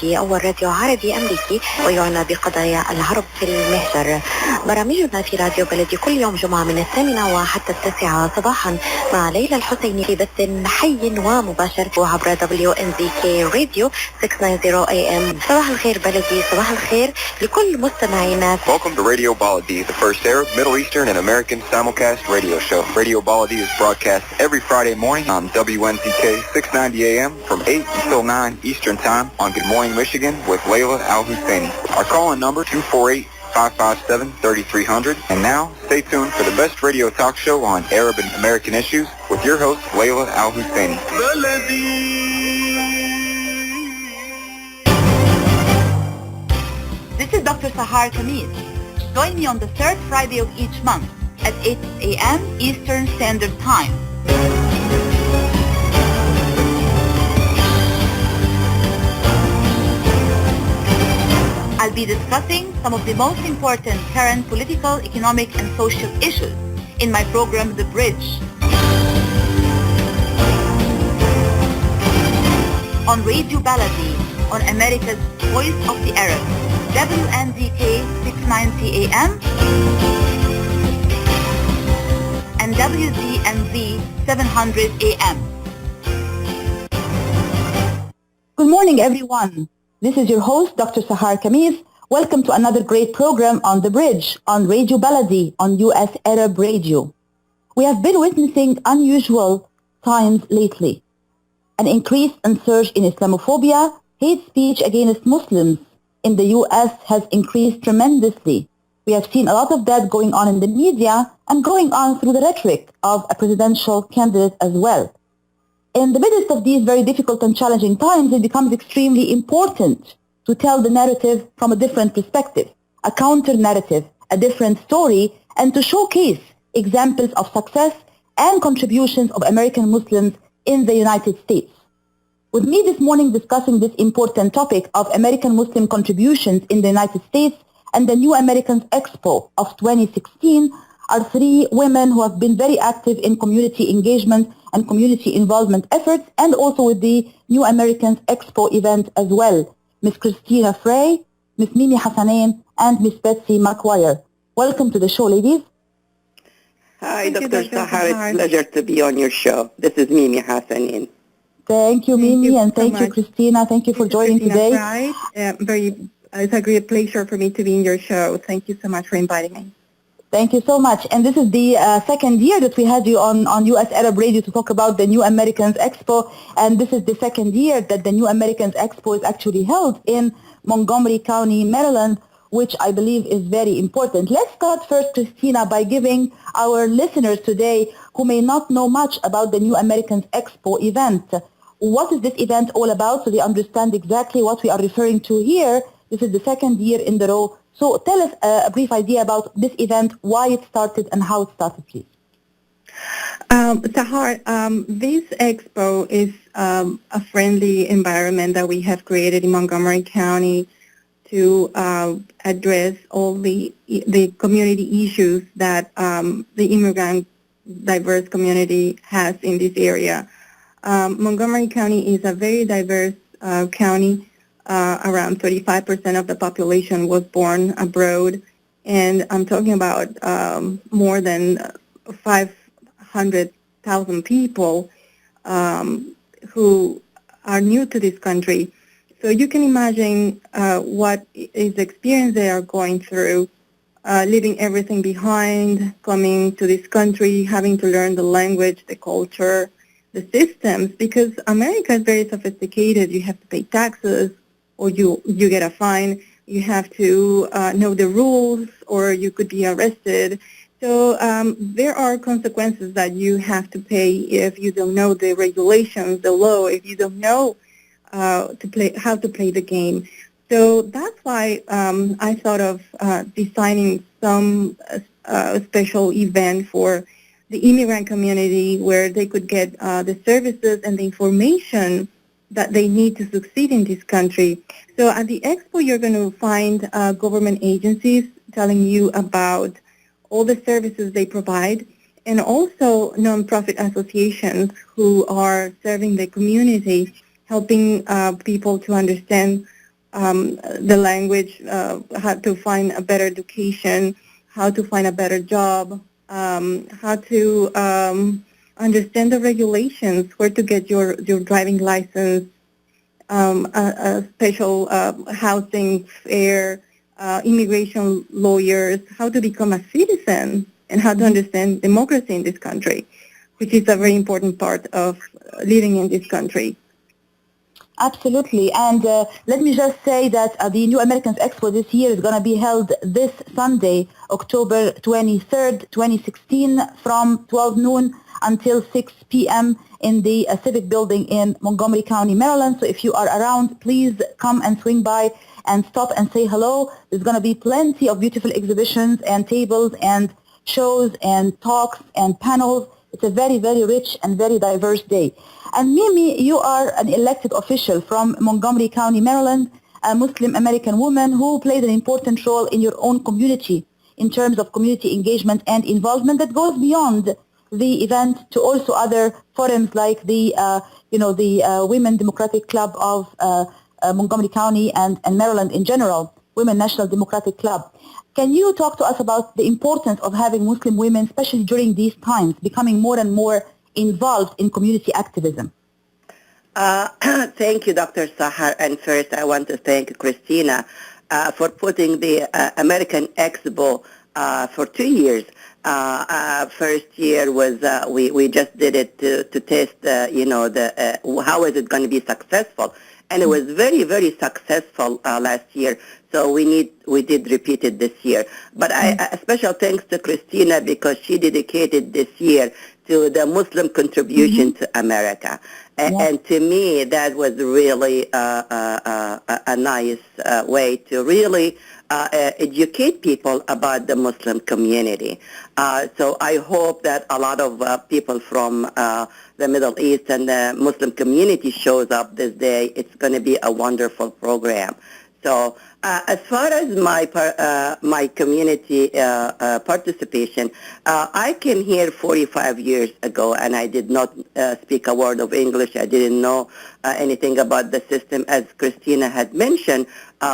بلدي، أول راديو عربي أمريكي ويعنى بقضايا العرب في المهجر. برامجنا في راديو بلدي كل يوم جمعة من 8 وحتى 9 صباحا مع ليلى الحسيني في بث حي ومباشر وعبر WNZK راديو 690 AM. صباح الخير بلدي، صباح الخير لكل مستمعينا. Welcome to Radio Baladi, the first Arab, Middle Eastern, and American simulcast radio show. Radio Baladi is broadcast every Friday morning on WNZK 690 AM from 8 until 9 Eastern Time on Good Morning Michigan with Layla Al-Husseini. Our call-in number 248-557-3300. And now, stay tuned for the best radio talk show on Arab and American issues with your host, Layla Al-Husseini. This is Dr. Sahar Khamis. Join me on the third Friday of each month at 8 a.m. Eastern Standard Time. I'll be discussing some of the most important current political, economic, and social issues in my program, The Bridge. On Radio Baladi, on America's Voice of the Arab, WNZK 690 AM and wdmv 700 AM. Good morning, everyone. This is your host, Dr. Sahar Khamis. Welcome to another great program on The Bridge, on Radio Baladi, on US Arab Radio. We have been witnessing unusual times lately. An increase and surge in Islamophobia, hate speech against Muslims in the US has increased tremendously. We have seen a lot of that going on in the media and going on through the rhetoric of a presidential candidate as well. In the midst of these very difficult and challenging times, it becomes extremely important to tell the narrative from a different perspective, a counter-narrative, a different story, and to showcase examples of success and contributions of American Muslims in the United States. With me this morning discussing this important topic of American Muslim contributions in the United States and the New Americans Expo of 2016 are three women who have been very active in community engagement and community involvement efforts, and also with the New Americans Expo event as well. Ms. Cristina Frey, Ms. Mimi Hassanein, and Ms. Betsy McGuire. Welcome to the show, ladies. Hi, Dr. Sahar. It's a pleasure to be on your show. This is Mimi Hassanein. Thank you, Mimi, and thank you, Cristina. Thank you for joining today. It's a great pleasure for me to be in your show. Thank you so much for inviting me. Thank you so much. And this is the second year that we had you on US Arab Radio to talk about the New Americans Expo. And this is the second year that the New Americans Expo is actually held in Montgomery County, Maryland, which I believe is very important. Let's start first, Cristina, by giving our listeners today who may not know much about the New Americans Expo event. What is this event all about so they understand exactly what we are referring to here? This is the second year in the row. So tell us a brief idea about this event, why it started and how it started, please. Sahar, this expo is a friendly environment that we have created in Montgomery County to address all the community issues that the immigrant diverse community has in this area. Montgomery County is a very diverse county. Around 35% of the population was born abroad, and I'm talking about more than 500,000 people who are new to this country. So you can imagine what is the experience they are going through, leaving everything behind, coming to this country, having to learn the language, the culture, the systems, because America is very sophisticated. You have to pay taxes, or you get a fine. You have to know the rules, or you could be arrested. So there are consequences that you have to pay if you don't know the regulations, the law, if you don't know how to play the game. So that's why I thought of designing some special event for the immigrant community where they could get the services and the information that they need to succeed in this country. So at the expo, you're going to find government agencies telling you about all the services they provide, and also nonprofit associations who are serving the community, helping people to understand the language, how to find a better education, how to find a better job, how to understand the regulations, where to get your driving license, a special housing fare, immigration lawyers, how to become a citizen, and how to understand democracy in this country, which is a very important part of living in this country. Absolutely. And let me just say that the New Americans Expo this year is going to be held this Sunday, October 23rd, 2016, from 12 noon until 6 p.m. in the Civic Building in Montgomery County, Maryland. So if you are around, please come and swing by and stop and say hello. There's going to be plenty of beautiful exhibitions and tables and shows and talks and panels. It's a very, very rich and very diverse day. And Mimi, you are an elected official from Montgomery County, Maryland, a Muslim American woman who played an important role in your own community in terms of community engagement and involvement that goes beyond the event to also other forums like the Women Democratic Club of Montgomery County and Maryland in general, Women National Democratic Club. Can you talk to us about the importance of having Muslim women, especially during these times, becoming more and more involved in community activism? Thank you, Dr. Sahar. And first, I want to thank Cristina for putting the American Expo for 2 years. First year was we just did it to test, how is it going to be successful. And it was very, very successful last year. So we did repeat it this year. But a special thanks to Cristina because she dedicated this year to the Muslim contribution to America. And to me, that was really a nice way to really educate people about the Muslim community. So I hope that a lot of people from the Middle East and the Muslim community shows up this day. It's going to be a wonderful program. So as far as my community participation, I came here 45 years ago, and I did not speak a word of English. I didn't know anything about the system. As Cristina had mentioned,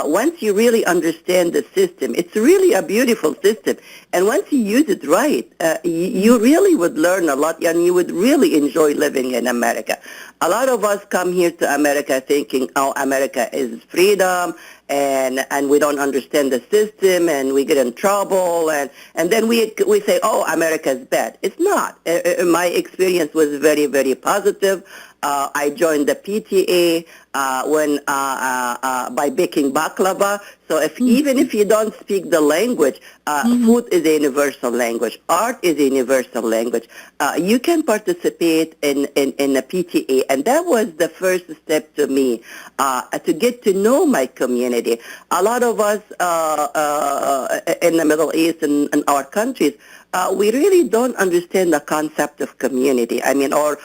once you really understand the system, it's really a beautiful system. And once you use it right, you really would learn a lot, and you would really enjoy living in America. A lot of us come here to America thinking, oh, America is freedom, and we don't understand the system, and we get in trouble, and then we say, oh, America is bad. It's not. My experience was very, very positive. I joined the PTA by baking baklava. So even if you don't speak the language, food is a universal language. Art is a universal language. You can participate in a PTA, and that was the first step to me to get to know my community. A lot of us in the Middle East and in our countries, we really don't understand the concept of community. I mean, or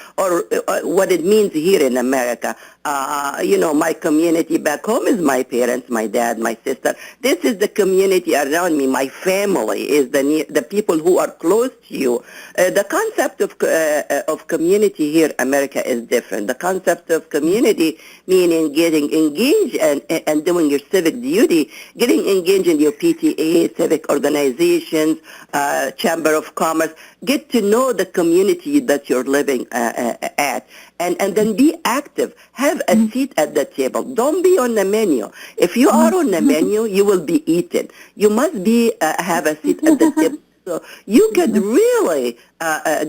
what it means here in America. My community back home is my parents, my dad, my sister. This is the community around me. My family is the people who are close to you. The concept of community here in America is different. The concept of community meaning getting engaged and doing your civic duty, getting engaged in your PTA, civic organizations, Chamber of Commerce. Get to know the community that you're living at. And then be active. Have a seat at the table. Don't be on the menu. If you are on the menu, you will be eaten. You must have a seat at the table. So you can really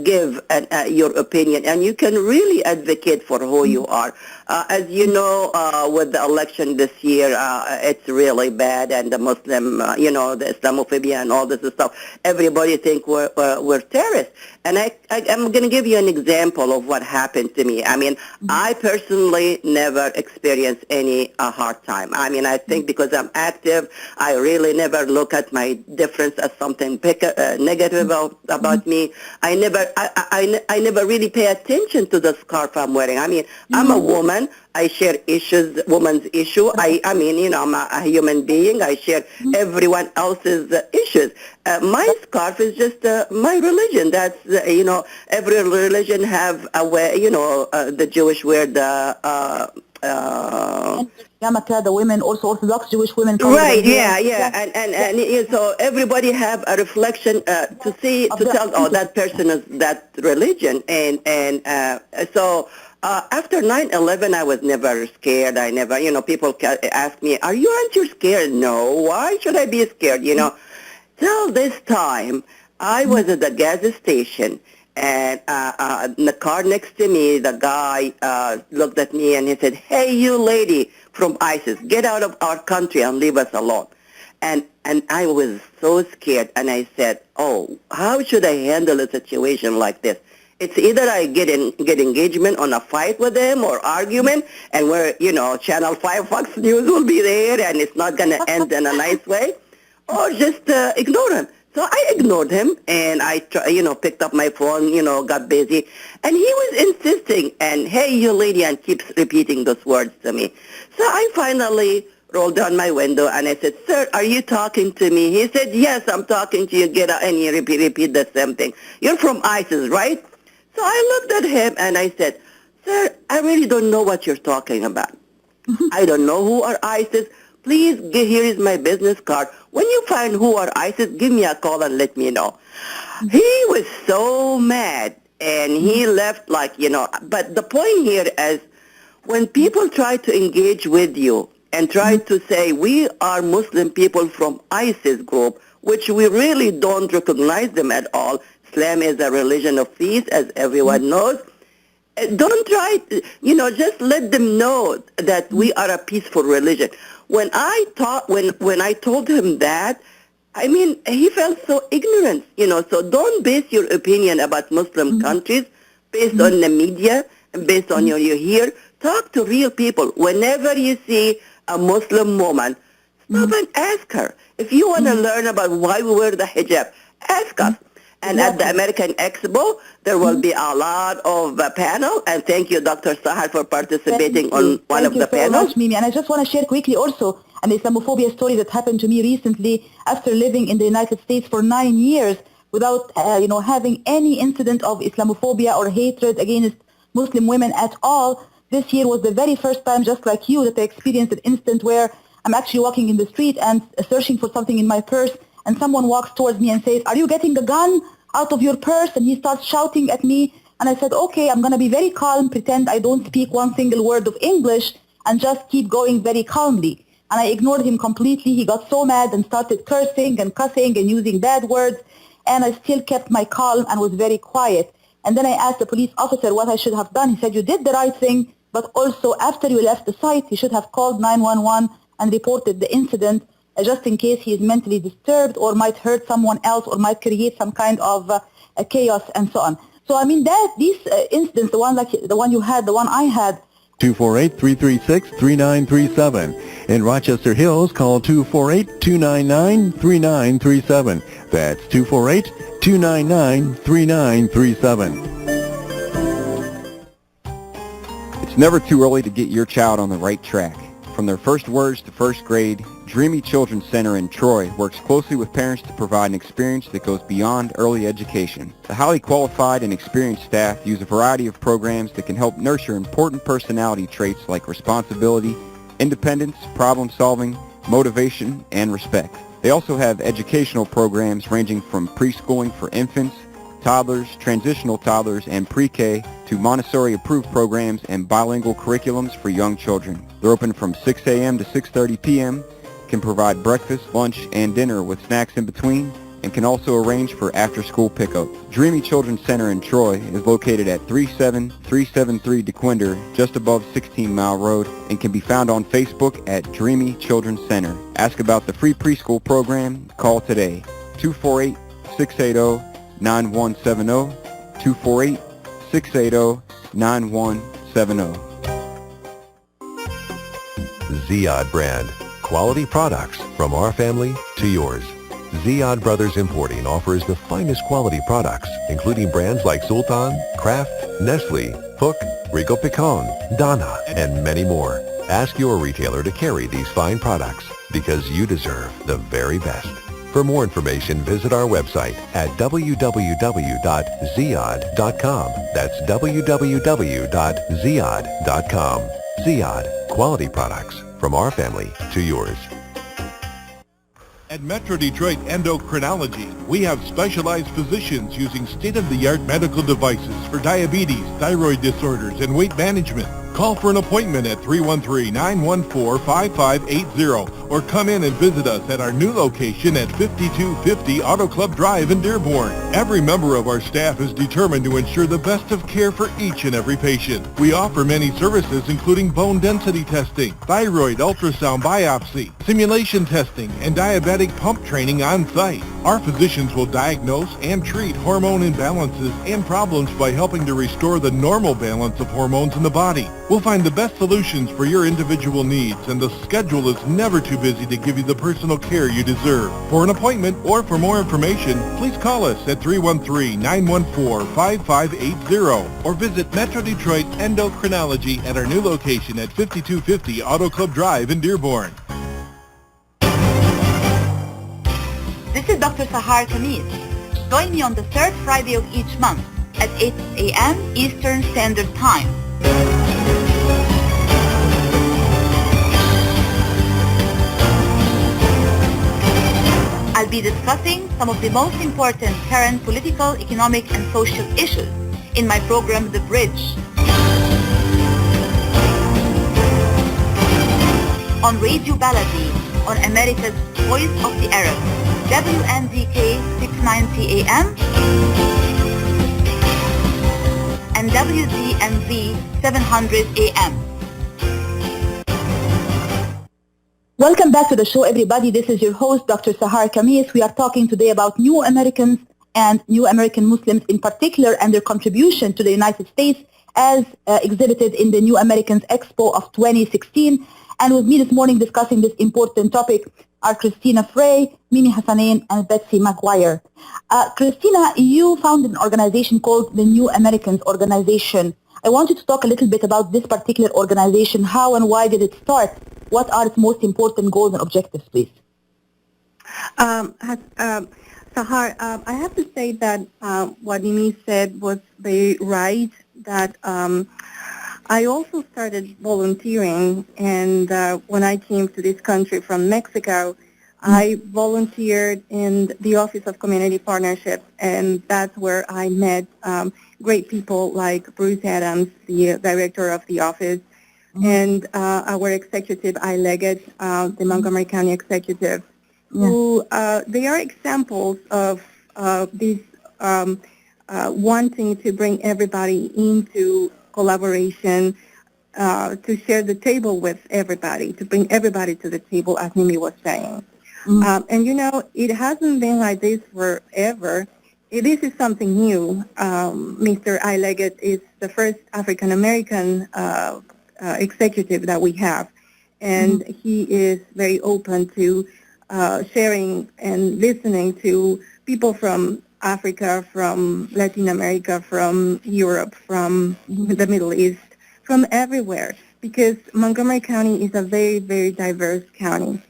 give your opinion, and you can really advocate for who you are. As you know, with the election this year, it's really bad, and the Muslim, the Islamophobia and all this stuff. Everybody think we're terrorists. And I'm going to give you an example of what happened to me. I mean, I personally never experienced any hard time. I mean, I think because I'm active, I really never look at my difference as something negative about me. I never really pay attention to the scarf I'm wearing. I mean, I'm a woman. I share issues, woman's issue. I mean, I'm a human being. I share everyone else's issues. My scarf is just my religion. That's, every religion have a way, the Jewish wear the Yarmulke, the women, also Orthodox Jewish women. Right, and so everybody have a reflection to see, to tell, oh, that person is that religion, and so after 9/11, I was never scared. I never, people ask me, aren't you scared? No, why should I be scared? Till this time, I was at the gas station, and in the car next to me, the guy looked at me and he said, "Hey, you lady from ISIS, get out of our country and leave us alone." And I was so scared, and I said, "Oh, how should I handle a situation like this? It's either I get engagement on a fight with him or argument, and where Channel 5 Fox News will be there, and it's not going to end in a nice way, or just ignore him." So I ignored him, and I picked up my phone, got busy, and he was insisting, and "Hey, you lady," and keeps repeating those words to me. So I finally rolled down my window, and I said, "Sir, are you talking to me?" He said, "Yes, I'm talking to you. Get out," and he repeat the same thing. "You're from ISIS, right?" So I looked at him, and I said, "Sir, I really don't know what you're talking about. I don't know who are ISIS. Please, here is my business card. When you find who are ISIS, give me a call and let me know." He was so mad, and he left but the point here is, when people try to engage with you and try to say, "We are Muslim people from ISIS group," which we really don't recognize them at all. Islam is a religion of peace, as everyone knows. Don't try to, just let them know that we are a peaceful religion. When I told him that, I mean, he felt so ignorant, so don't base your opinion about Muslim countries based on the media and based on you hear. Talk to real people. Whenever you see a Muslim woman, stop and ask her. If you want to learn about why we wear the hijab, ask us. And at the American Expo, there will be a lot of panel. And thank you, Dr. Sahar, for participating on one of the panels. Thank you so much, Mimi. And I just want to share quickly also an Islamophobia story that happened to me recently after living in the United States for 9 years without, having any incident of Islamophobia or hatred against Muslim women at all. This year was the very first time, just like you, that I experienced an incident where I'm actually walking in the street and searching for something in my purse, and someone walks towards me and says, "Are you getting a gun out of your purse?" And he starts shouting at me, and I said, "Okay, I'm going to be very calm, pretend I don't speak one single word of English, and just keep going very calmly." And I ignored him completely. He got so mad and started cursing and cussing and using bad words, and I still kept my calm and was very quiet. And then I asked the police officer what I should have done. He said, "You did the right thing, but also after you left the site, you should have called 911 and reported the incident, just in case he is mentally disturbed or might hurt someone else or might create some kind of chaos," and so on. So I mean, these incidents, the one like the one you had, the one I had. 248-336-3937. In Rochester Hills, call 248-299-3937. That's 248-299-3937. It's never too early to get your child on the right track. From their first words to first grade, Dreamy Children's Center in Troy works closely with parents to provide an experience that goes beyond early education. The highly qualified and experienced staff use a variety of programs that can help nurture important personality traits like responsibility, independence, problem solving, motivation, and respect. They also have educational programs ranging from preschooling for infants, toddlers, transitional toddlers, and pre-K to Montessori-approved programs and bilingual curriculums for young children. They're open from 6 a.m. to 6:30 p.m., can provide breakfast, lunch, and dinner with snacks in between, and can also arrange for after-school pickup. Dreamy Children's Center in Troy is located at 37373 DeQuinder, just above 16 Mile Road, and can be found on Facebook at Dreamy Children's Center. Ask about the free preschool program. Call today, 248-680-9170, 248-680-9170. Ziyad brand. Quality products from our family to yours. Ziyad Brothers Importing offers the finest quality products, including brands like Sultan, Kraft, Nestle, Hook, Rico Picon, Donna, and many more. Ask your retailer to carry these fine products because you deserve the very best. For more information, visit our website at www.ziyad.com. That's www.ziyad.com. Ziyad, quality products from our family to yours. At Metro Detroit Endocrinology, we have specialized physicians using state-of-the-art medical devices for diabetes, thyroid disorders, and weight management. Call for an appointment at 313-914-5580 or come in and visit us at our new location at 5250 Auto Club Drive in Dearborn. Every member of our staff is determined to ensure the best of care for each and every patient. We offer many services including bone density testing, thyroid ultrasound biopsy, simulation testing, and diabetic pump training on site. Our physicians will diagnose and treat hormone imbalances and problems by helping to restore the normal balance of hormones in the body. We'll find the best solutions for your individual needs, and the schedule is never too busy to give you the personal care you deserve. For an appointment or for more information, please call us at 313-914-5580 or visit Metro Detroit Endocrinology at our new location at 5250 Auto Club Drive in Dearborn. This is Dr. Sahar Khamis. Join me on the third Friday of each month at 8 a.m. Eastern Standard Time. I'll be discussing some of the most important current political, economic, and social issues in my program, The Bridge. On Radio Baladi, on America's Voice of the Arab, wnzk 690 AM and wdmv 700 AM. Welcome back to the show, everybody. This is your host, Dr. Sahar Khamis. We are talking today about new Americans and new American Muslims in particular and their contribution to the United States as exhibited in the New Americans Expo of 2016. And with me this morning discussing this important topic are Cristina Frey, Mimi Hassanein, and Betsy McGuire. Cristina, you founded an organization called the New Americans Organization. I want you to talk a little bit about this particular organization. How and why did it start? What are its most important goals and objectives, please? Sahar, I have to say that what Mimi said was very right, that I also started volunteering, and when I came to this country from Mexico, I volunteered in the Office of Community Partnerships, and that's where I met great people like Bruce Adams, the director of the office, and our executive, I Leggett, the Montgomery County executive, who they are examples of this wanting to bring everybody into collaboration, to share the table with everybody, to bring everybody to the table, as Mimi was saying. And you know, it hasn't been like this forever. This is something new. Mr. I. Leggett is the first African American executive that we have, and he is very open to sharing and listening to people from Africa, from Latin America, from Europe, from the Middle East, from everywhere, because Montgomery County is a very, very diverse county.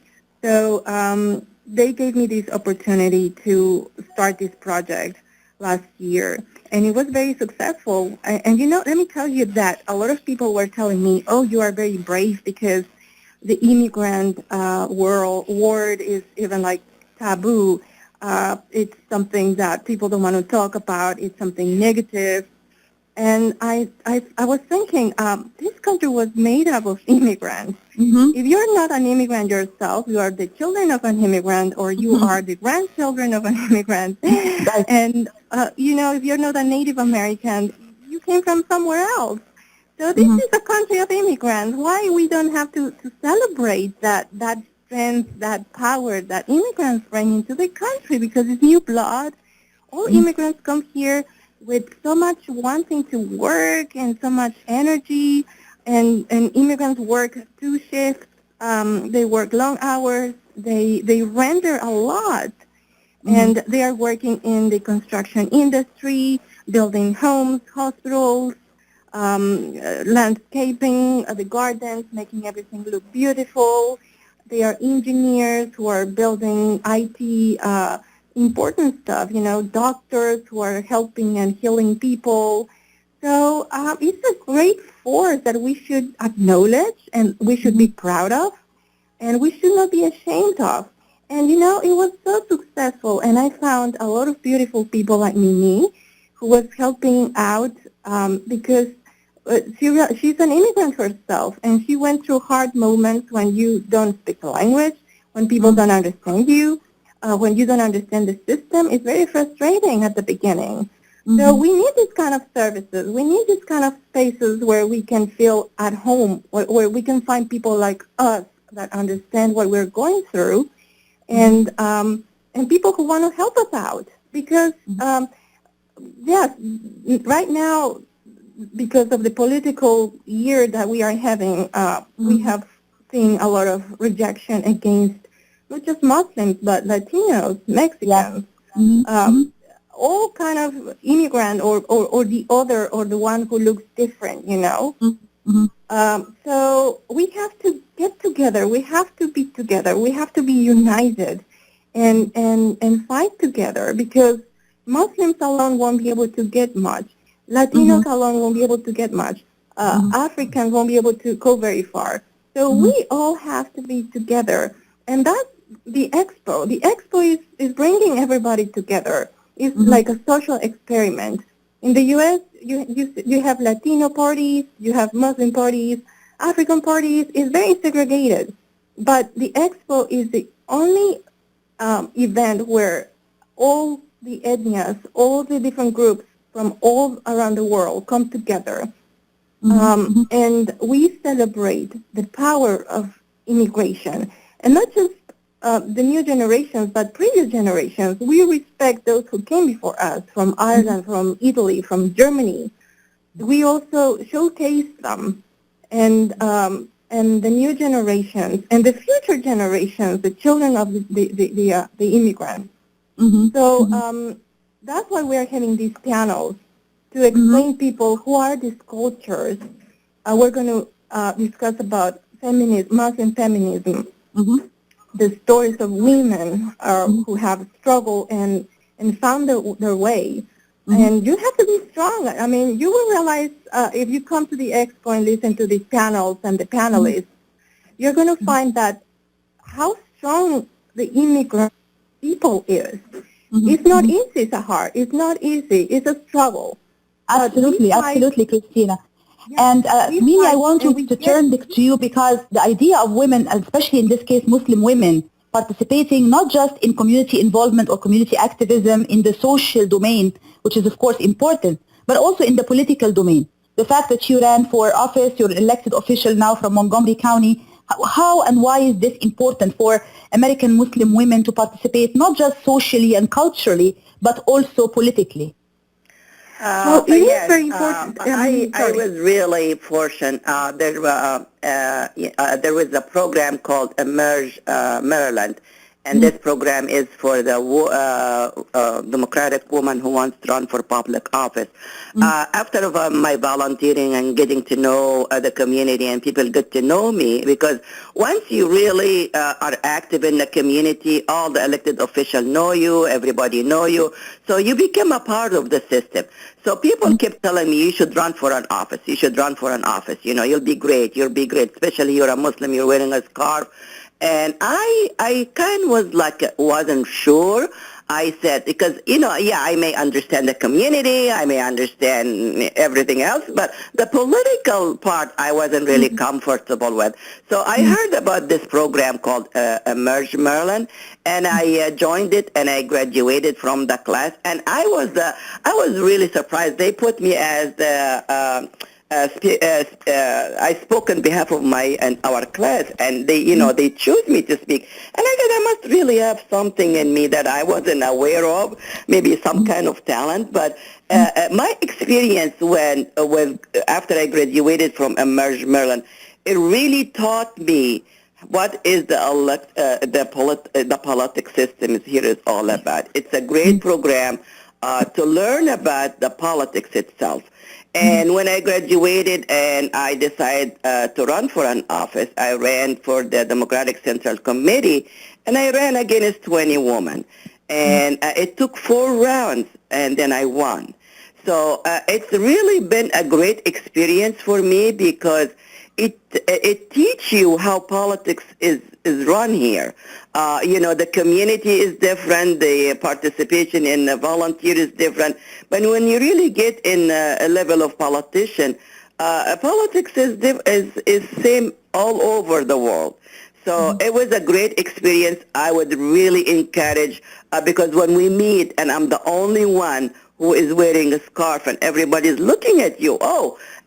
So they gave me this opportunity to start this project last year, and it was very successful. And you know, let me tell you that a lot of people were telling me, oh, you are very brave because the immigrant word is even like taboo. It's something that people don't want to talk about. It's something negative. And I was thinking, this country was made up of immigrants. If you're not an immigrant yourself, you are the children of an immigrant, or you are the grandchildren of an immigrant. And, you know, if you're not a Native American, you came from somewhere else. So this is a country of immigrants. Why we don't have to celebrate that strength, that power that immigrants bring into the country, because it's new blood. All immigrants come here with so much wanting to work and so much energy, and immigrants work 2 shifts. They work long hours. They render a lot, and they are working in the construction industry, building homes, hospitals, landscaping, the gardens, making everything look beautiful. They are engineers who are building IT important stuff, you know, doctors who are helping and healing people. So it's a great force that we should acknowledge and we should be proud of, and we should not be ashamed of. And you know, it was so successful, and I found a lot of beautiful people like Mimi who was helping out because she's an immigrant herself, and she went through hard moments when you don't speak the language, when people don't understand you, when you don't understand the system. It's very frustrating at the beginning. So we need this kind of services. We need this kind of spaces where we can feel at home, where we can find people like us that understand what we're going through, and people who want to help us out. Because yes, right now, because of the political year that we are having, we have seen a lot of rejection against not just Muslims but Latinos, Mexicans. All kind of immigrant or the other or the one who looks different, you know. So we have to get together. We have to be together. We have to be united and fight together, because Muslims alone won't be able to get much. Latinos alone won't be able to get much. Africans won't be able to go very far. So we all have to be together. And that's the expo. The expo is bringing everybody together. It's like a social experiment. In the U.S., you have Latino parties, you have Muslim parties, African parties. It's very segregated. But the expo is the only event where all the ethnias, all the different groups from all around the world come together. And we celebrate the power of immigration. And not just the new generations, but previous generations. We respect those who came before us, from Ireland, from Italy, from Germany. We also showcase them, and the new generations and the future generations, the children of the immigrants. So that's why we are having these panels to explain people who are these cultures. We're going to discuss about feminism, Muslim feminism. The stories of women who have struggled and found their way. And you have to be strong. I mean, you will realize if you come to the expo and listen to these panels and the panelists, you're going to find that how strong the immigrant people is. It's not easy, Sahar. It's not easy. It's a struggle. Absolutely, absolutely, Cristina. And Mimi, I want to turn to you, because the idea of women, especially in this case Muslim women, participating not just in community involvement or community activism in the social domain, which is of course important, but also in the political domain. The fact that you ran for office, you're an elected official now from Montgomery County, how and why is this important for American Muslim women to participate not just socially and culturally, but also politically? Well, it is very important. I was really fortunate. There was a program called Emerge Maryland, and this program is for the Democratic woman who wants to run for public office. After my volunteering and getting to know the community, and people get to know me, because once you really are active in the community, all the elected officials know you, everybody know you, so you become a part of the system. So people kept telling me, you should run for an office, you should run for an office, you know, you'll be great, especially you're a Muslim, you're wearing a scarf. And I kind of was like, wasn't sure. I said, because, you know, yeah, I may understand the community, I may understand everything else, but the political part I wasn't really comfortable with. So I heard about this program called Emerge Maryland, and I joined it, and I graduated from the class, and I was really surprised. They put me as the I spoke on behalf of our class, and they, you know, they chose me to speak. And I thought I must really have something in me that I wasn't aware of, maybe some kind of talent. But my experience when after I graduated from Emerge Maryland, it really taught me what is the politics system here is all about. It's a great program to learn about the politics itself. And when I graduated and I decided to run for an office, I ran for the Democratic Central Committee, and I ran against 20 women. And it took 4 rounds, and then I won. So it's really been a great experience for me because it teaches you how politics is run here. The community is different, the participation in the volunteer is different, but when you really get in a level of politician, politics is same all over the world. So it was a great experience. I would really encourage, because when we meet and I'm the only one who is wearing a scarf and everybody's looking at you,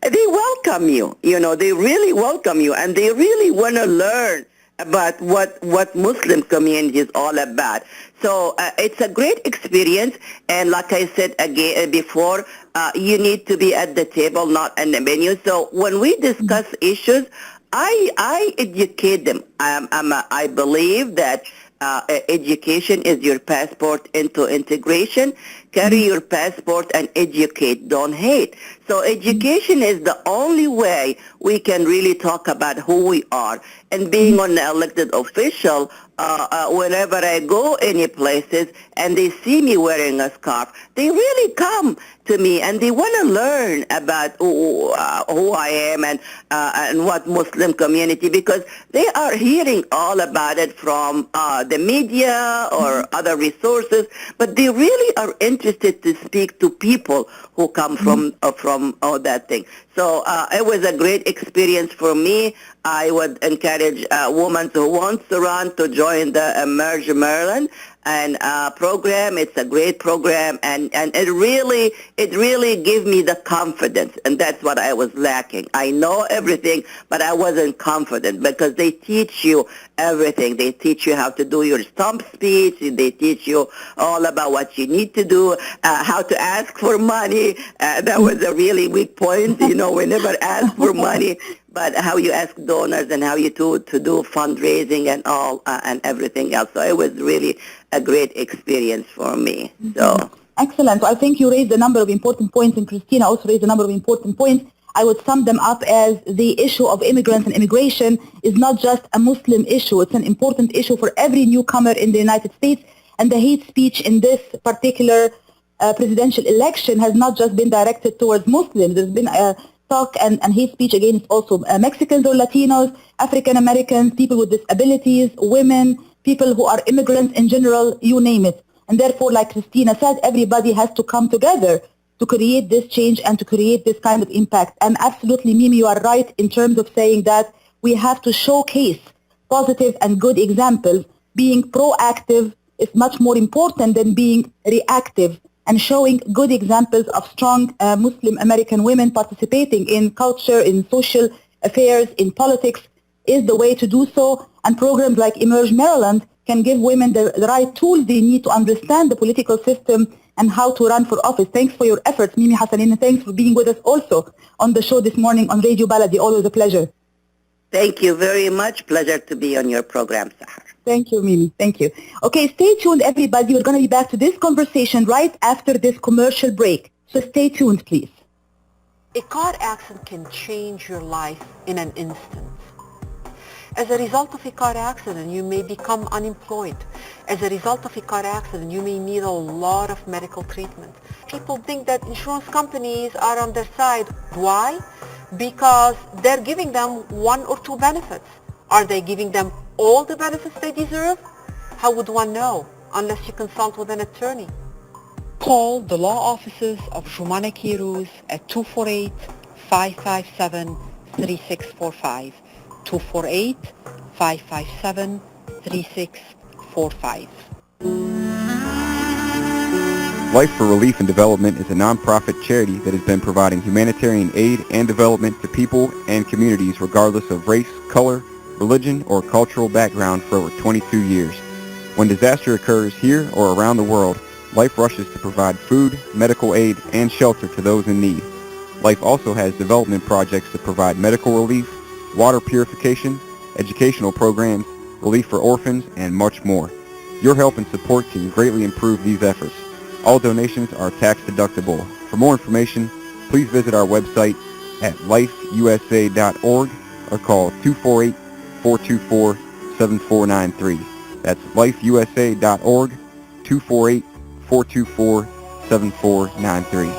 they welcome you. They really welcome you, and they really want to learn about what Muslim community is all about. So it's a great experience, and like I said again before, you need to be at the table, not in the menu. So when we discuss issues, I educate them. I believe that education is your passport into integration. Carry your passport and educate, don't hate. So education is the only way we can really talk about who we are. And being an elected official, whenever I go any places and they see me wearing a scarf, they really come to me and they want to learn about who I am and what Muslim community, because they are hearing all about it from the media or other resources, but they really are interested to speak to people who come from all that thing. So it was a great experience for me. I would encourage women who wants to run to join the Emerge Maryland and program. It's a great program, and it really gave me the confidence, and that's what I was lacking. I know everything, but I wasn't confident because they teach you everything. They teach you how to do your stump speech. They teach you all about what you need to do, how to ask for money. That was a really weak point. We never ask for money, but how you ask donors and how you to do fundraising and all and everything else. So it was really a great experience for me. So excellent. I think you raised a number of important points, and Cristina also raised a number of important points. I would sum them up as the issue of immigrants and immigration is not just a Muslim issue. It's an important issue for every newcomer in the United States. And the hate speech in this particular presidential election has not just been directed towards Muslims. There's been a talk and hate speech against also Mexicans or Latinos, African Americans, people with disabilities, women, people who are immigrants in general, you name it. And therefore, like Cristina said, everybody has to come together to create this change and to create this kind of impact. And absolutely, Mimi, you are right in terms of saying that we have to showcase positive and good examples. Being proactive is much more important than being reactive, and showing good examples of strong Muslim American women participating in culture, in social affairs, in politics is the way to do so. And programs like Emerge Maryland can give women the right tools they need to understand the political system and how to run for office. Thanks for your efforts, Mimi Hassanein, and thanks for being with us also on the show this morning on Radio Baladi. Always a pleasure. Thank you very much. Pleasure to be on your program, Sahar. Thank you, Mimi. Thank you. Okay, stay tuned, everybody. We're going to be back to this conversation right after this commercial break. So stay tuned, please. A car accident can change your life in an instant. As a result of a car accident, you may become unemployed. As a result of a car accident, you may need a lot of medical treatment. People think that insurance companies are on their side. Why? Because they're giving them one or two benefits. Are they giving them all the benefits they deserve? How would one know unless you consult with an attorney? Call the law offices of Jumana Kiruz at 248-557-3645. 248-557-3645. Life for Relief and Development is a non-profit charity that has been providing humanitarian aid and development to people and communities regardless of race, color, religion, or cultural background for over 22 years. When disaster occurs here or around the world, Life rushes to provide food, medical aid, and shelter to those in need. Life also has development projects to provide medical relief, water purification, educational programs, relief for orphans, and much more. Your help and support can greatly improve these efforts. All donations are tax deductible. For more information, please visit our website at lifeusa.org or call 248-424-7493. That's lifeusa.org, 248-424-7493.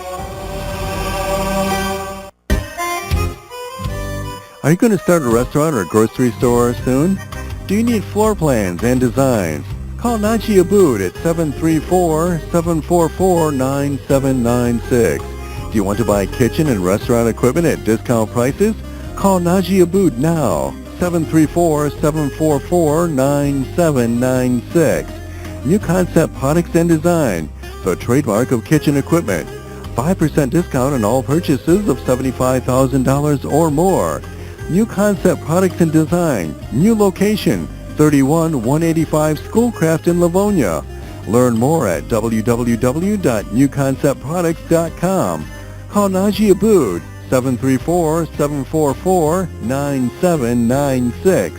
Are you going to start a restaurant or grocery store soon? Do you need floor plans and designs? Call Naji Abood at 734-744-9796. Do you want to buy kitchen and restaurant equipment at discount prices? Call Naji Abood now, 734-744-9796. New Concept Products and Design, the trademark of kitchen equipment. 5% discount on all purchases of $75,000 or more. New Concept Products and Design, new location, 31185 Schoolcraft in Livonia. Learn more at www.newconceptproducts.com. Call Naji Abood, 734-744-9796.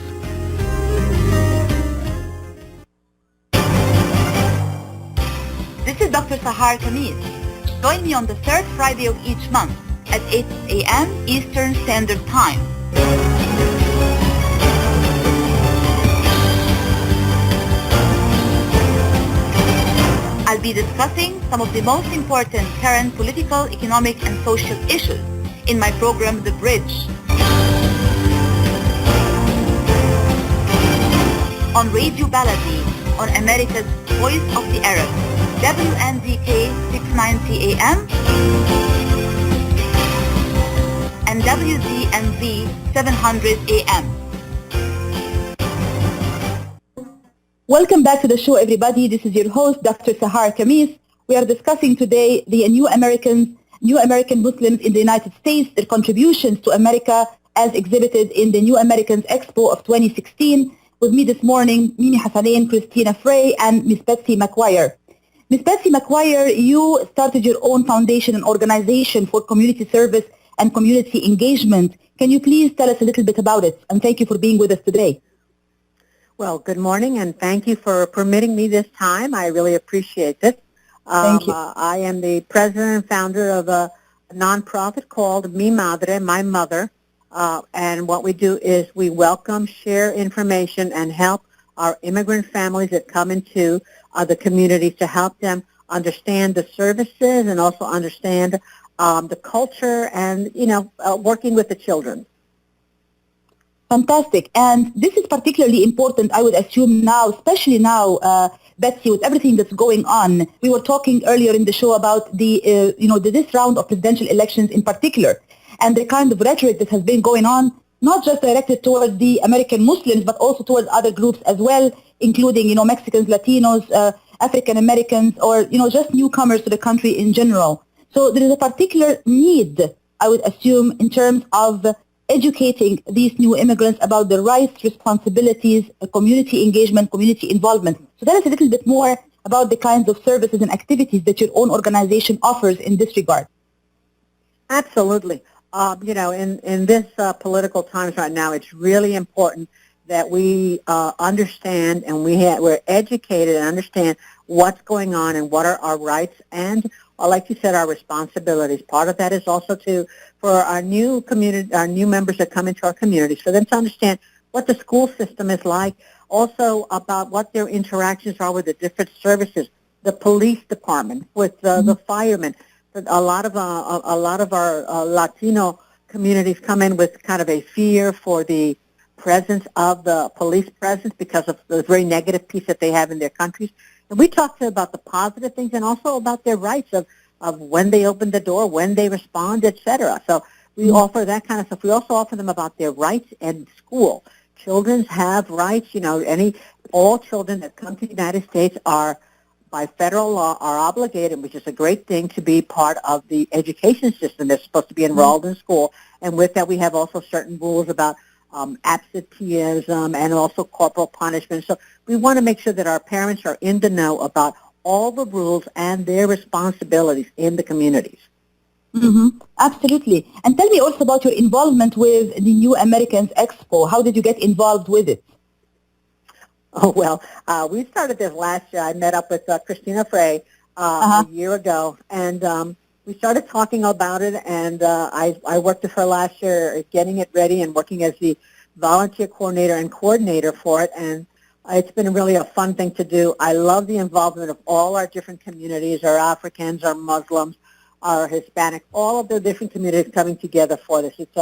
This is Dr. Sahar Khamis. Join me on the third Friday of each month at 8 a.m. Eastern Standard Time. I'll be discussing some of the most important current political, economic, and social issues in my program, The Bridge. On Radio Baladi, on America's Voice of the Arab, WNZK 690 AM and wdmv 700 AM. Welcome back to the show, everybody. This is your host, Dr. Sahar Khamis. We are discussing today the new American Muslims in the United States, their contributions to America as exhibited in the New Americans Expo of 2016. With me this morning, Mimi Hassanein, Cristina Frey, and Miss Betsy McGuire. Miss Betsy McGuire, you started your own foundation and organization for community service and community engagement. Can you please tell us a little bit about it? And thank you for being with us today. Well, good morning, and thank you for permitting me this time. I really appreciate this. Thank you. I am the president and founder of a nonprofit called Mi Madre, My Mother, and what we do is we welcome, share information, and help our immigrant families that come into the communities to help them understand the services and also understand the culture and, working with the children. Fantastic. And this is particularly important, I would assume now, especially now, Betsy, with everything that's going on. We were talking earlier in the show about this round of presidential elections in particular, and the kind of rhetoric that has been going on, not just directed towards the American Muslims, but also towards other groups as well, including, Mexicans, Latinos, African Americans, or, just newcomers to the country in general. So there is a particular need, I would assume, in terms of educating these new immigrants about their rights, responsibilities, community engagement, community involvement. So tell us a little bit more about the kinds of services and activities that your own organization offers in this regard. Absolutely. In this political times right now, it's really important that we understand and we're educated and understand what's going on and what are our rights and, like you said, our responsibilities. Part of that is also for our new community, our new members that come into our community, for them to understand what the school system is like, also about what their interactions are with the different services, the police department, with the firemen. A lot of our Latino communities come in with kind of a fear for the presence of the police presence because of the very negative piece that they have in their countries. And we talk to them about the positive things and also about their rights of when they open the door, when they respond, etc. So we offer that kind of stuff. We also offer them about their rights in school. Children have rights. All children that come to the United States are, by federal law, are obligated, which is a great thing, to be part of the education system. They're supposed to be enrolled in school. And with that, we have also certain rules about absenteeism and also corporal punishment. So we want to make sure that our parents are in the know about all the rules and their responsibilities in the communities. Mm-hmm. Absolutely. And tell me also about your involvement with the New Americans Expo. How did you get involved with it? Oh, well, we started this last year. I met up with Cristina Frey a year ago, and we started talking about it, and I worked with her last year getting it ready and working as the volunteer coordinator and coordinator for it, and it's been really a fun thing to do. I love the involvement of all our different communities, our Africans, our Muslims, our Hispanic, all of the different communities coming together for this. It's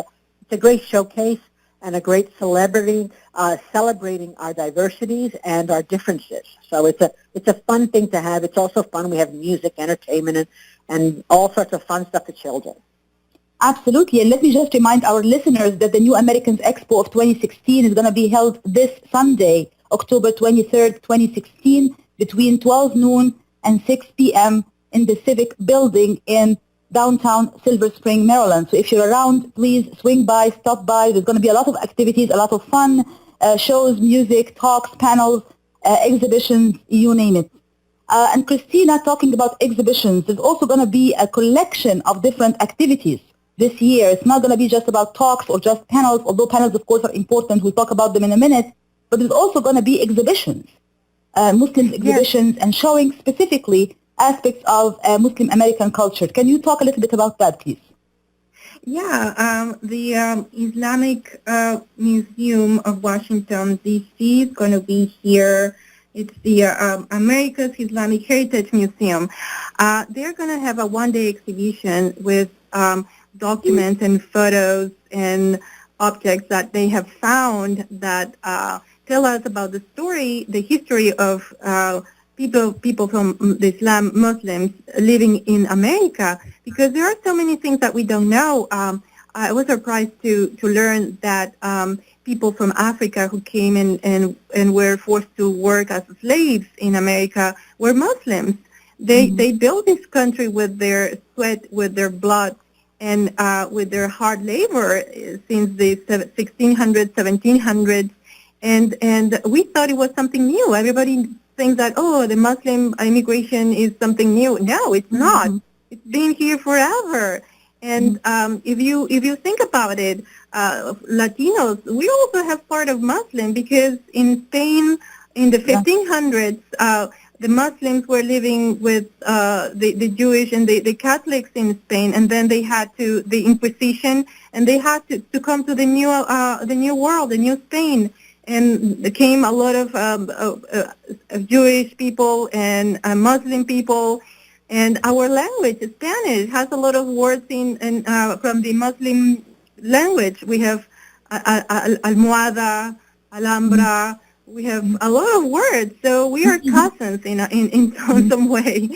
a great showcase and a great celebrity celebrating our diversities and our differences. So it's a fun thing to have. It's also fun. We have music, entertainment, and all sorts of fun stuff for children. Absolutely. And let me just remind our listeners that the New Americans Expo of 2016 is going to be held this Sunday, October 23rd, 2016, between 12 noon and 6 p.m. in the Civic Building in downtown Silver Spring, Maryland. So if you're around, please swing by, stop by. There's going to be a lot of activities, a lot of fun, shows, music, talks, panels, exhibitions, you name it. And Cristina, talking about exhibitions, there's also going to be a collection of different activities this year. It's not going to be just about talks or just panels, although panels, of course, are important. We'll talk about them in a minute. But there's also going to be exhibitions, Muslim exhibitions, and showing specifically aspects of Muslim American culture. Can you talk a little bit about that, please? Yeah, the Islamic Museum of Washington, D.C. is going to be here. It's the America's Islamic Heritage Museum. They're going to have a one-day exhibition with documents and photos and objects that they have found that tell us about the history of people from the Islam, Muslims living in America, because there are so many things that we don't know. I was surprised to learn that people from Africa who came and were forced to work as slaves in America were Muslims. They built this country with their sweat, with their blood, and with their hard labor since the 1600s, 1700s. And we thought it was something new. Everybody thinks that, oh, the Muslim immigration is something new. No, it's not. It's been here forever. And if you think about it, Latinos, we also have part of Muslim, because in Spain in the 1500s, the Muslims were living with the Jewish and the Catholics in Spain, and then they had the Inquisition, and they had to come to the new world, the new Spain. And there came a lot of Jewish people and Muslim people, and our language, Spanish, has a lot of words from the Muslim language. We have almohada, alhambra. We have a lot of words, so we are cousins in some way.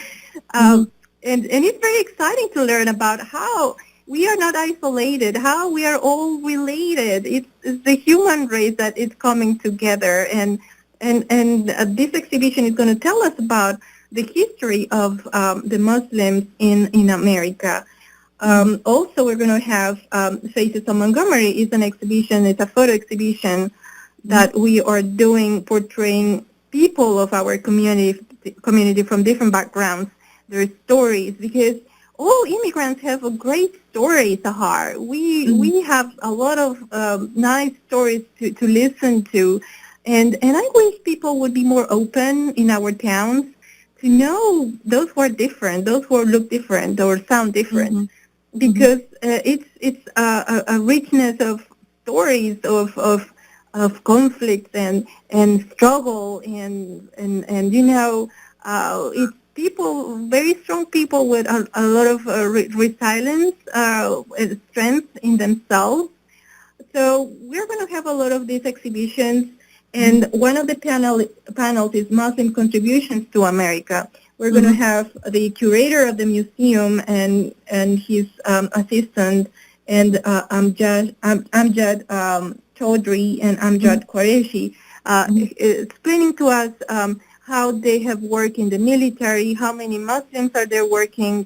And it's very exciting to learn about how we are not isolated, how we are all related. It's the human race that is coming together, and this exhibition is going to tell us about the history of the Muslims in America. Also, we're going to have Faces of Montgomery. It's an exhibition, it's a photo exhibition that we are doing, portraying people of our community from different backgrounds, their stories, because all immigrants have a great story, Sahar. We have a lot of nice stories to listen to, and I wish people would be more open in our towns to know those who are different, those who look different or sound different, because it's a richness of stories of conflict and struggle and you know, it's people, very strong people with a lot of resilience, strength in themselves. So we're going to have a lot of these exhibitions, and one of the panels is Muslim Contributions to America. We're going to have the curator of the museum and his assistant, and Amjad Chaudhry and Amjad Qureshi, explaining to us how they have worked in the military, how many Muslims are there working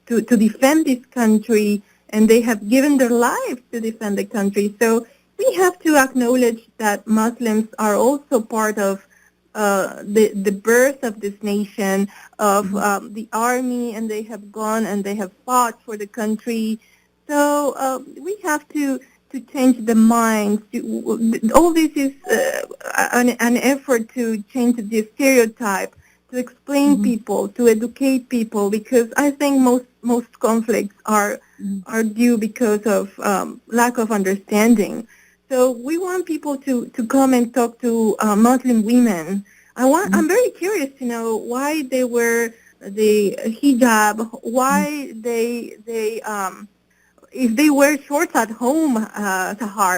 to defend this country, and they have given their lives to defend the country. So we have to acknowledge that Muslims are also part of the birth of this nation, of the army, and they have gone and they have fought for the country. So we have to change the minds. All this is an effort to change the stereotype, to explain people, to educate people, because I think most conflicts are due because of lack of understanding. So we want people to come and talk to Muslim women. I'm very curious to know why they wear the hijab, why they if they wear shorts at home, Sahar.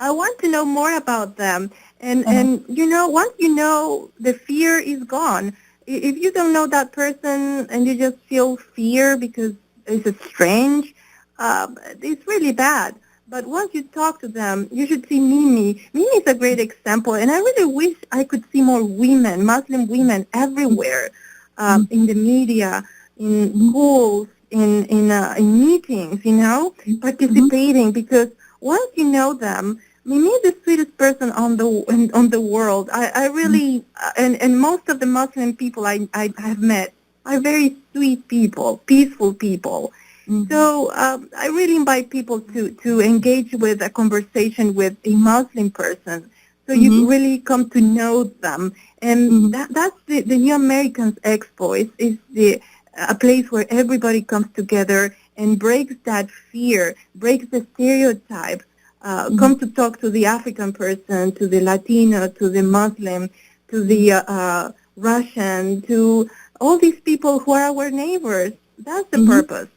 I want to know more about them. And you know, once you know, the fear is gone. If you don't know that person and you just feel fear because it's strange, it's really bad. But once you talk to them, you should see Mimi. Mimi is a great example, and I really wish I could see more women, Muslim women, everywhere, in the media, in schools, in meetings, you know, participating. Because once you know them, Mimi is the sweetest person on the world. I really, and most of the Muslim people I have met are very sweet people, peaceful people. So I really invite people to engage with a conversation with a Muslim person, so you really come to know them. And that's the New Americans Expo. Is a place where everybody comes together and breaks that fear, breaks the stereotypes, come to talk to the African person, to the Latino, to the Muslim, to the Russian, to all these people who are our neighbors. That's the purpose.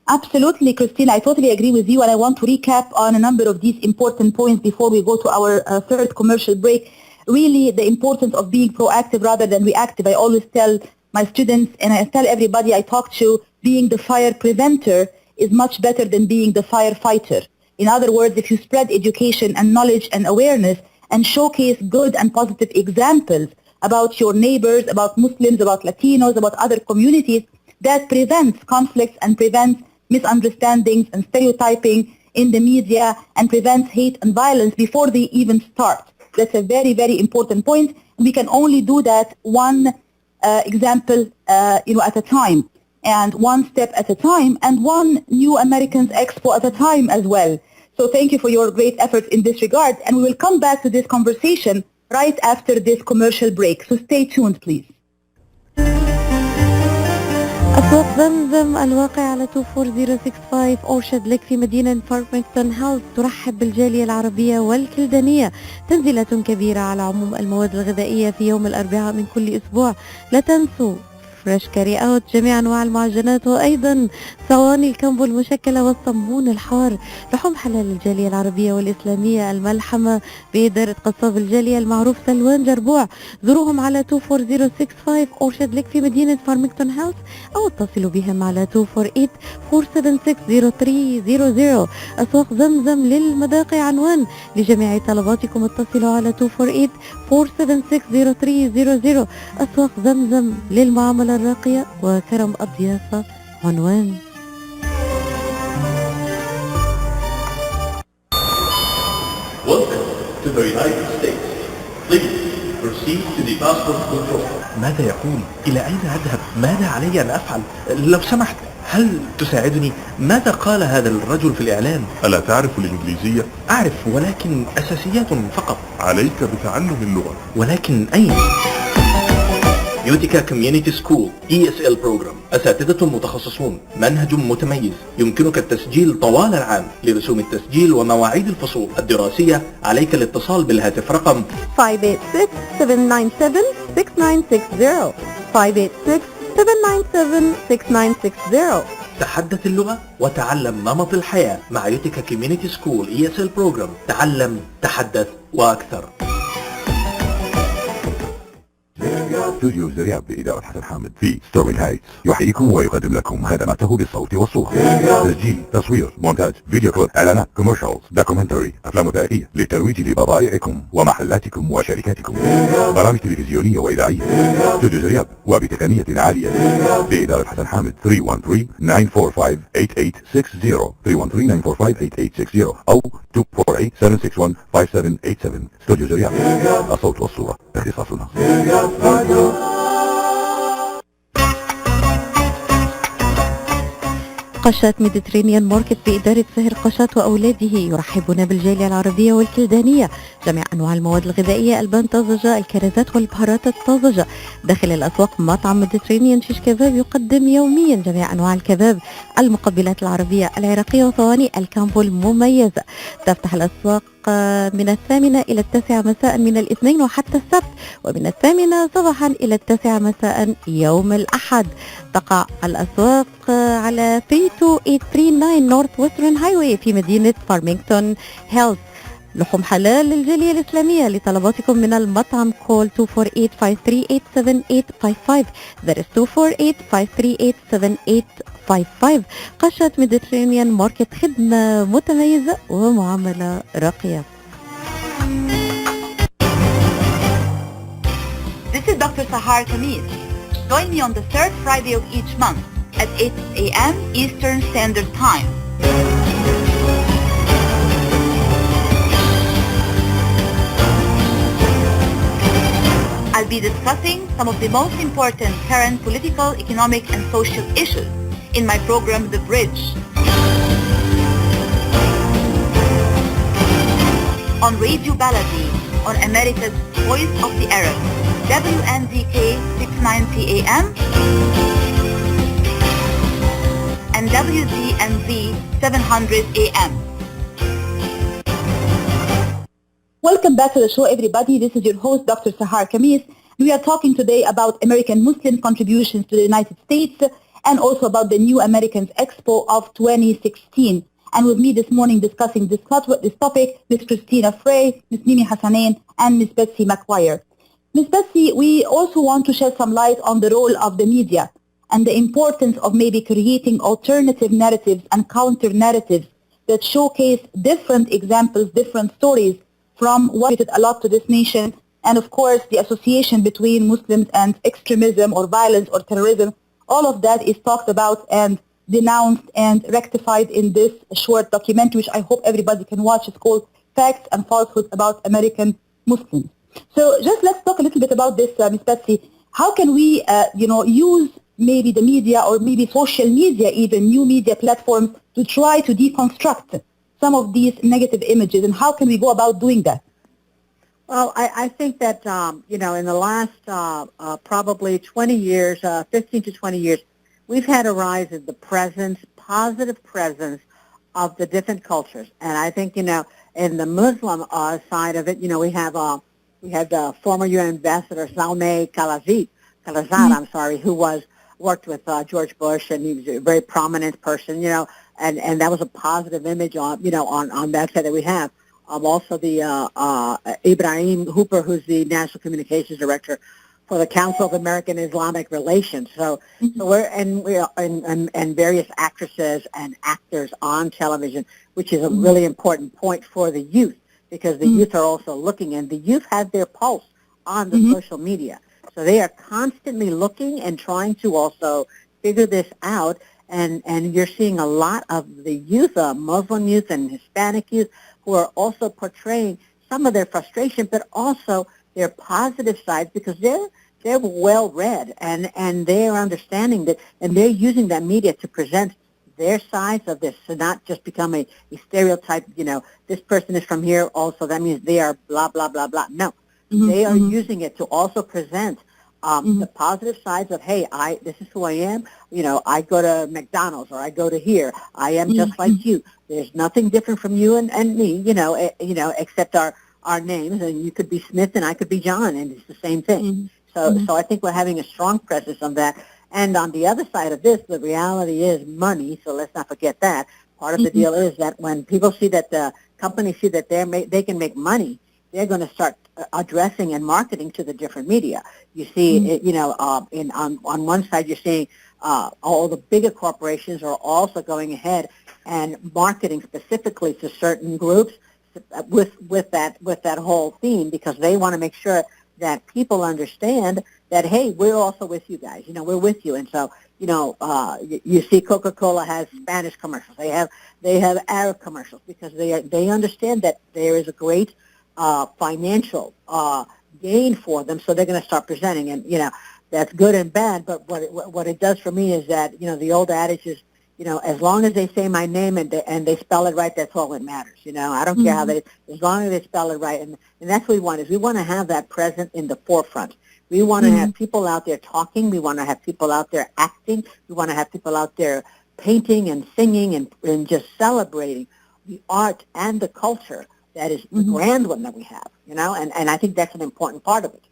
Absolutely, Cristina. I totally agree with you, and I want to recap on a number of these important points before we go to our third commercial break. Really, the importance of being proactive rather than reactive. I always tell my students, and I tell everybody I talk to, being the fire preventer is much better than being the firefighter. In other words, if you spread education and knowledge and awareness and showcase good and positive examples about your neighbors, about Muslims, about Latinos, about other communities, that prevents conflicts and prevents misunderstandings and stereotyping in the media and prevents hate and violence before they even start. That's a very, very important point. We can only do that one example at a time, and one step at a time, and one New Americans Expo at a time as well. So thank you for your great efforts in this regard, and we will come back to this conversation right after this commercial break. So stay tuned, please. أسواق زمزم الواقع على 24065 أورشاد ليك في مدينة فارمington هيلز ترحب بالجالية العربية والكلدانية. تنزيلات كبيرة على عموم المواد الغذائية في يوم الأربعاء من كل أسبوع. لا تنسوا فريش كاري اوت، جميع انواع المعجنات، وايضا صواني الكمبو المشكله والصمون الحار. لحوم حلال الجاليه العربيه والاسلاميه الملحمه باداره قصاب الجاليه المعروف سلوان جربوع. زوروهم على 24065 اورشاد ليك في مدينه فارمington هيلز، او اتصلوا بهم على 248-476-0300. اسواق زمزم للمذاقي عنوان لجميع طلباتكم، اتصلوا على 248-476-0300. اسواق زمزم للمعامله الراقية وكرم الضيافة عنوان. Welcome to the United States. Please proceed to the passport control. ماذا يقول؟ إلى أين أذهب؟ ماذا علي أن أفعل؟ لو سمحت، هل تساعدني؟ ماذا قال هذا الرجل في الإعلان؟ ألا تعرف الإنجليزية؟ أعرف، ولكن أساسيات فقط. عليك بتعلم اللغة. ولكن أين؟ يوتيكا كوميونيتي سكول ESL بروجرام، أساتذة متخصصون، منهج متميز، يمكنك التسجيل طوال العام. لرسوم التسجيل ومواعيد الفصول الدراسية عليك الاتصال بالهاتف رقم 586-797-6960 586-797-6960. تحدث اللغة وتعلم نمط الحياة مع يوتيكا كوميونيتي سكول ESL بروجرام. تعلم، تحدث وأكثر. استوديو زرياب بإدارة حسن حامد في ستورميل هايتس يحييكم ويقدم لكم خدماته بالصوت والصورة، تسجيل، تصوير، مونتاج، فيديو كليب، إعلانات، كوميرشالز، دوكيومنتري، أفلام وثائقية للترويج لبضائعكم ومحلاتكم وشركاتكم، برامج تلفزيونية وإذاعية. استوديو زرياب وبتقنية عالية بإدارة حسن حامد 313-945-8860 313-945-8860 أو 248-761-5787. استوديو زرياب، الصوت والصورة اختصاصنا. قشات ميديترينيان ماركت بإدارة سهر قشات وأولاده يرحبون بالجالية العربية والكلدانية. جميع أنواع المواد الغذائية، البان طازجة، الكرزات والبهارات الطازجة. داخل الأسواق مطعم ميديترينيان شيش كباب يقدم يوميا جميع أنواع الكباب، المقبلات العربية العراقية وصواني الكامبو المميزة. تفتح الأسواق من 8 إلى 9 مساء من الاثنين وحتى السبت، ومن 8 صباحا إلى 9 مساء يوم الأحد. تقع الأسواق على 32839 نورث ويسترن هايواي في مدينة فارمينغتون هيلز. لحوم حلال للجالية الإسلامية. لطلباتكم من المطعم كول 248-538-7855. That is 248-538-7855. قشة ميديترينيان ماركت، خدمة متميزة ومعاملة راقية. This is Dr. Sahar Khamis. Join me on the third Friday of each month at 8 a.m. Eastern Standard Time. I'll be discussing some of the most important current political, economic, and social issues in my program, The Bridge. On Radio Baladi, on America's Voice of the Arab, WNZK 690 AM and wdmv 700 AM. Welcome back to the show, everybody. This is your host, Dr. Sahar Khamis. We are talking today about American Muslim contributions to the United States and also about the new Americans Expo of 2016. And with me this morning discussing this topic, Ms. Cristina Frey, Ms. Mimi Hassanein, and Ms. Betsy McGuire. Ms. Betsy, we also want to shed some light on the role of the media and the importance of maybe creating alternative narratives and counter-narratives that showcase different examples, different stories from what did a lot to this nation, and of course the association between Muslims and extremism or violence or terrorism. All of that is talked about and denounced and rectified in this short documentary, which I hope everybody can watch. It's called Facts and Falsehoods About American Muslims. So just let's talk a little bit about this, Ms. Betsy. How can we, use maybe the media or maybe social media, even new media platforms, to try to deconstruct some of these negative images, and how can we go about doing that? Well, I think that, in the last probably 20 years, 15 to 20 years, we've had a rise in the positive presence of the different cultures. And I think, in the Muslim side of it, we had the former UN ambassador Zalmay Khalilzad, who worked with George Bush, and he was a very prominent person, and that was a positive image on that side that we have. Also the Ibrahim Hooper, who's the National Communications Director for the Council of American Islamic Relations. So we're and various actresses and actors on television, which is a really important point for the youth, because the youth are also looking, and the youth have their pulse on the social media. So they are constantly looking and trying to also figure this out. And you're seeing a lot of the youth, Muslim youth and Hispanic youth, who are also portraying some of their frustration, but also their positive sides, because they're well read and they're understanding that, and they're using that media to present their sides of this, to not just become a stereotype. This person is from here, also that means they are blah blah blah blah. No, they are using it to also present the positive sides of, hey, this is who I am. I go to McDonald's, or I go to here. I am just like you. There's nothing different from you and me, except our names. And you could be Smith and I could be John, and it's the same thing. So I think we're having a strong presence on that. And on the other side of this, the reality is money. So let's not forget that. Part of the deal is that when people see that the companies see that they can make money, they're going to start addressing and marketing to the different media. You see, on one side, you're seeing all the bigger corporations are also going ahead and marketing specifically to certain groups with that whole theme, because they want to make sure that people understand that, hey, we're also with you guys. We're with you. And so, you see Coca-Cola has Spanish commercials. They have Arab commercials, because they understand that there is a great financial gain for them, so they're going to start presenting, and that's good and bad. But what it does for me is that the old adage is, as long as they say my name and they spell it right, that's all that matters. I don't care how as long as they spell it right, and that's what we want. Is we want to have that present in the forefront. We want to have people out there talking. We want to have people out there acting. We want to have people out there painting and singing and just celebrating the art and the culture that is the grand one that we have, and I think that's an important part of it.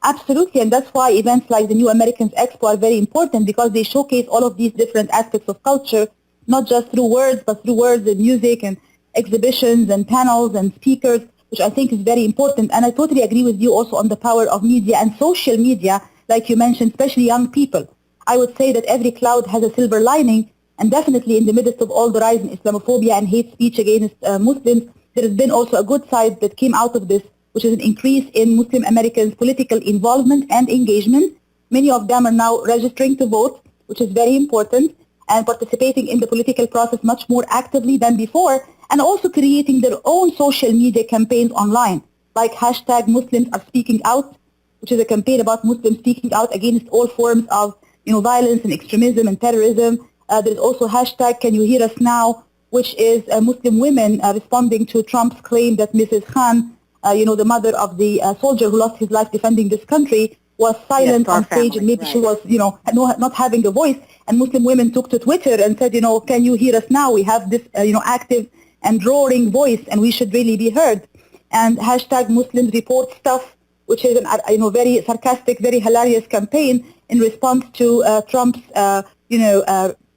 Absolutely, and that's why events like the New Americans Expo are very important, because they showcase all of these different aspects of culture, not just through words, but through words and music and exhibitions and panels and speakers, which I think is very important. And I totally agree with you also on the power of media and social media, like you mentioned, especially young people. I would say that every cloud has a silver lining, and definitely in the midst of all the rise in Islamophobia and hate speech against Muslims, there has been also a good side that came out of this, which is an increase in Muslim Americans' political involvement and engagement. Many of them are now registering to vote, which is very important, and participating in the political process much more actively than before, and also creating their own social media campaigns online, like hashtag Muslims are speaking out, which is a campaign about Muslims speaking out against all forms of violence and extremism and terrorism. There's also hashtag Can You Hear Us Now, which is Muslim women responding to Trump's claim that Mrs. Khan, the mother of the soldier who lost his life defending this country, was silent on stage, and maybe she was, not having a voice. And Muslim women took to Twitter and said, can you hear us now? We have this, active and roaring voice, and we should really be heard. And hashtag Muslims report stuff, which is a very sarcastic, very hilarious campaign in response to Trump's,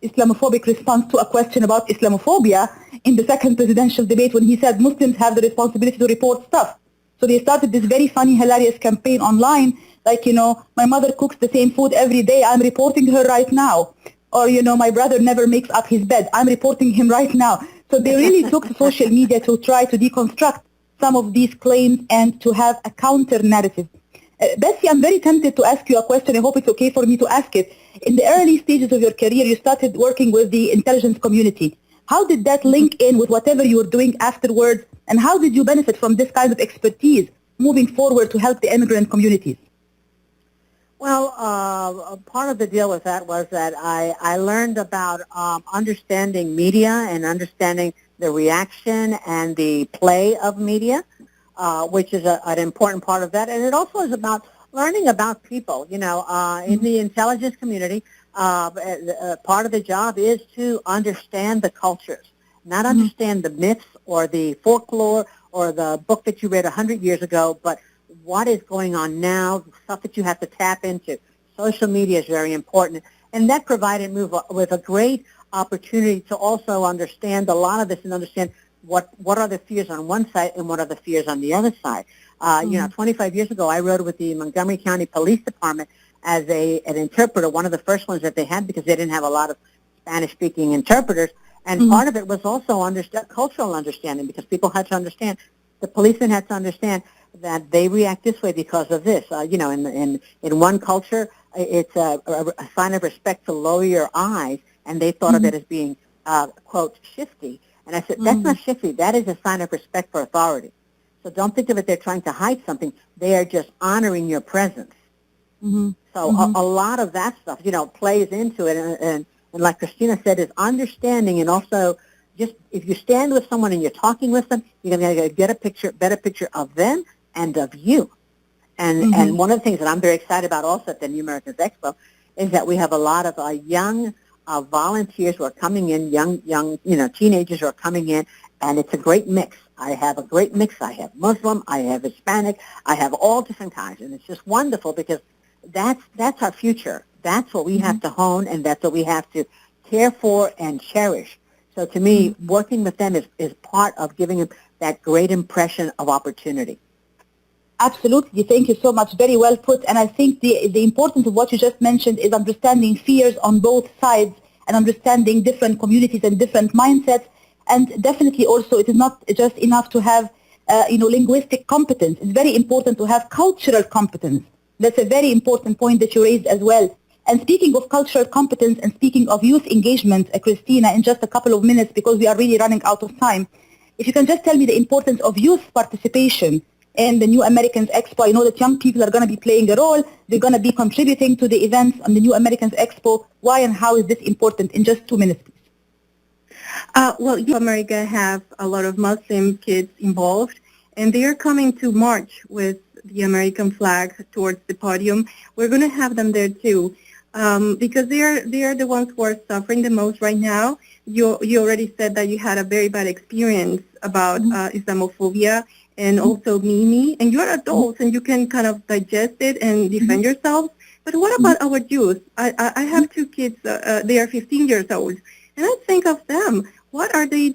Islamophobic response to a question about Islamophobia in the second presidential debate, when he said Muslims have the responsibility to report stuff. So they started this very funny, hilarious campaign online, like, my mother cooks the same food every day, I'm reporting her right now. Or, my brother never makes up his bed, I'm reporting him right now. So they really took to social media to try to deconstruct some of these claims and to have a counter narrative. Betsy, I'm very tempted to ask you a question. I hope it's okay for me to ask it. In the early stages of your career, you started working with the intelligence community. How did that link in with whatever you were doing afterwards, and how did you benefit from this kind of expertise moving forward to help the immigrant communities? Well, part of the deal with that was that I learned about understanding media and understanding the reaction and the play of media, which is an important part of that. And it also is about learning about people. In the intelligence community, part of the job is to understand the cultures, not understand the myths or the folklore or the book that you read 100 years ago, but what is going on now, stuff that you have to tap into. Social media is very important, and that provided me with a great opportunity to also understand a lot of this and understand what are the fears on one side and what are the fears on the other side. 25 years ago, I rode with the Montgomery County Police Department as an interpreter, one of the first ones that they had, because they didn't have a lot of Spanish-speaking interpreters. And part of it was also cultural understanding, because people had to understand, the policemen had to understand that they react this way because of this. In one culture, it's a sign of respect to lower your eyes, and they thought of it as being, quote, shifty. And I said, that's not shifty. That is a sign of respect for authority. So don't think of it, they're trying to hide something. They are just honoring your presence. So a lot of that stuff, plays into it. And like Cristina said, is understanding, and also just if you stand with someone and you're talking with them, you're going to get a better picture of them and of you. And one of the things that I'm very excited about also at the New Americans Expo is that we have a lot of young volunteers who are coming in, young teenagers who are coming in, and it's a great mix. I have a great mix. I have Muslim, I have Hispanic, I have all different kinds, and it's just wonderful, because that's our future. That's what we have to hone, and that's what we have to care for and cherish. So to me, working with them is part of giving them that great impression of opportunity. Absolutely. Thank you so much. Very well put. And I think the importance of what you just mentioned is understanding fears on both sides and understanding different communities and different mindsets. And definitely also, it is not just enough to have, linguistic competence. It's very important to have cultural competence. That's a very important point that you raised as well. And speaking of cultural competence and speaking of youth engagement, Cristina, in just a couple of minutes, because we are really running out of time, if you can just tell me the importance of youth participation in the New Americans Expo. I know that young people are going to be playing a role. They're going to be contributing to the events on the New Americans Expo. Why and how is this important? In just 2 minutes, please. Well, America have a lot of Muslim kids involved, and they are coming to march with the American flag towards the podium. We're going to have them there too, because they are the ones who are suffering the most right now. you already said that you had a very bad experience about Islamophobia and also Mimi, and you're adults and you can kind of digest it and defend yourselves. But what about our youth? I have two kids, they are 15 years old, and I think of them. What are they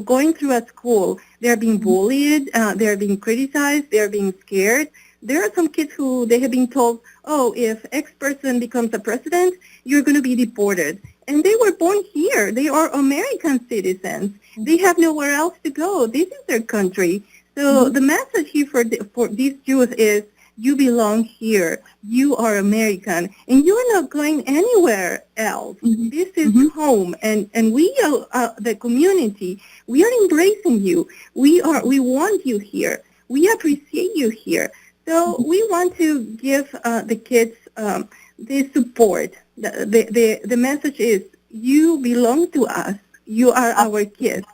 going through at school? They are being bullied, they are being criticized, they are being scared. There are some kids who they have been told, oh, if X person becomes a president, you're going to be deported. And they were born here. They are American citizens. They have nowhere else to go. This is their country. So the message here for these youth is, you belong here. You are American, and you are not going anywhere else. This is home, and we are the community. We are embracing you. We want you here. We appreciate you here. So we want to give the kids the support. The message is, you belong to us. You are our kids.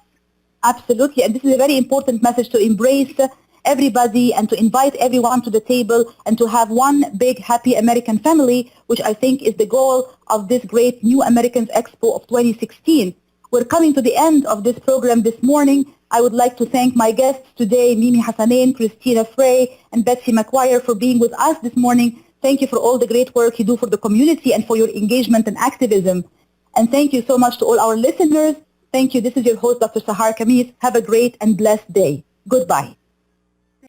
Absolutely, and this is a very important message, to embrace everybody and to invite everyone to the table and to have one big happy American family, which I think is the goal of this great new Americans Expo of 2016. We're coming to the end of this program this morning. I would like to thank my guests today, Mimi Hassanein, Cristina Frey, and Betsy McGuire, for being with us this morning. Thank you for all the great work you do for the community and for your engagement and activism. And thank you so much to all our listeners. Thank you. This is your host, Dr. Sahar Khamis. Have a great and blessed day. Goodbye.